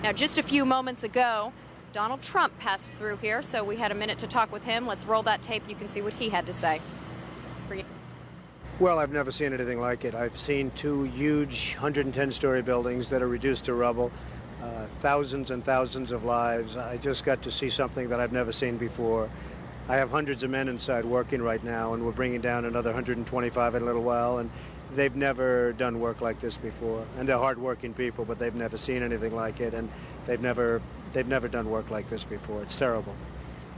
Now, just a few moments ago, Donald Trump passed through here, so we had a minute to talk with him. Let's roll that tape. You can see what he had to say. Well, I've never seen anything like it. I've seen two huge 110-story buildings that are reduced to rubble, thousands and thousands of lives. I just got to see something that I've never seen before. I have hundreds of men inside working right now, and we're bringing down another 125 in a little while, and they've never done work like this before. And they're hard-working people, but they've never seen anything like it, and they've never done work like this before. It's terrible.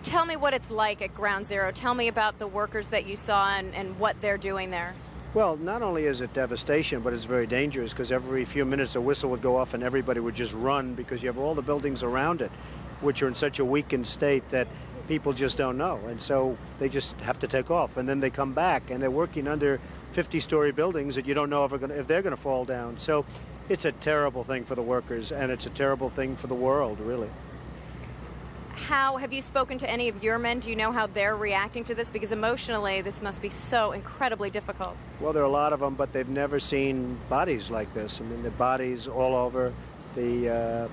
Tell me what it's like at Ground Zero. Tell me about the workers that you saw and what they're doing there. Well, not only is it devastation, but it's very dangerous because every few minutes a whistle would go off and everybody would just run because you have all the buildings around it, which are in such a weakened state that people just don't know. And so they just have to take off. And then they come back and they're working under 50-story buildings that you don't know if they're going to fall down. So it's a terrible thing for the workers, and it's a terrible thing for the world, really. How have you spoken to any of your men? Do you know how they're reacting to this? Because emotionally, this must be so incredibly difficult. Well, there are a lot of them, but they've never seen bodies like this. I mean, the bodies all over. The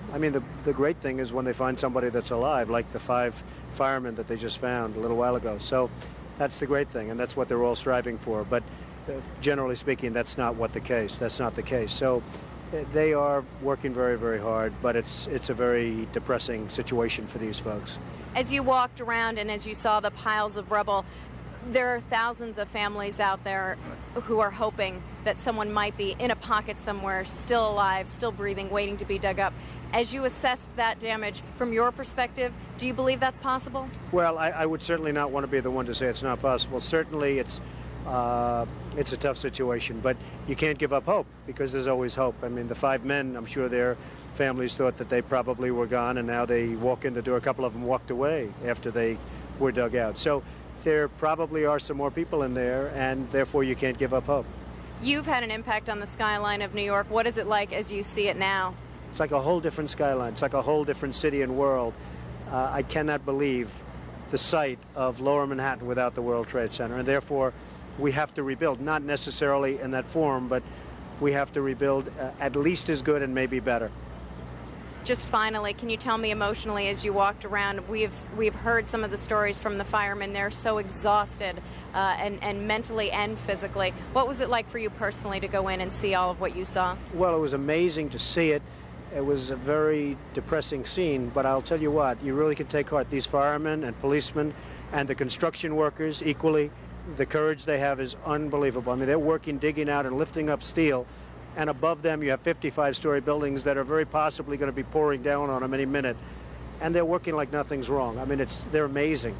great thing is when they find somebody that's alive, like the 5 firemen that they just found a little while ago. So that's the great thing, and that's what they're all striving for. But generally speaking, that's not the case. That's not the case. So they are working very, very hard, but it's a very depressing situation for these folks. As you walked around and as you saw the piles of rubble, there are thousands of families out there who are hoping that someone might be in a pocket somewhere, still alive, still breathing, waiting to be dug up. As you assessed that damage from your perspective, do you believe that's possible? Well, I would certainly not want to be the one to say it's not possible. Certainly it's a tough situation, but you can't give up hope because there's always hope. I mean, the 5 men, I'm sure their families thought that they probably were gone, and now they walk in the door. A couple of them walked away after they were dug out. So there probably are some more people in there, and therefore you can't give up hope. You've had an impact on the skyline of New York. What is it like as you see it now? It's like a whole different skyline. It's like a whole different city and world. I cannot believe the sight of Lower Manhattan without the World Trade Center, and therefore we have to rebuild, not necessarily in that form, but we have to rebuild at least as good and maybe better. Just finally, can you tell me emotionally as you walked around, we've heard some of the stories from the firemen. They're so exhausted and mentally and physically. What was it like for you personally to go in and see all of what you saw? Well, it was amazing to see it. It was a very depressing scene, but I'll tell you what, you really can take heart. These firemen and policemen and the construction workers equally, the courage they have is unbelievable. I mean, they're working, digging out and lifting up steel, and above them you have 55-story buildings that are very possibly going to be pouring down on them any minute, and they're working like nothing's wrong. I mean, they're amazing.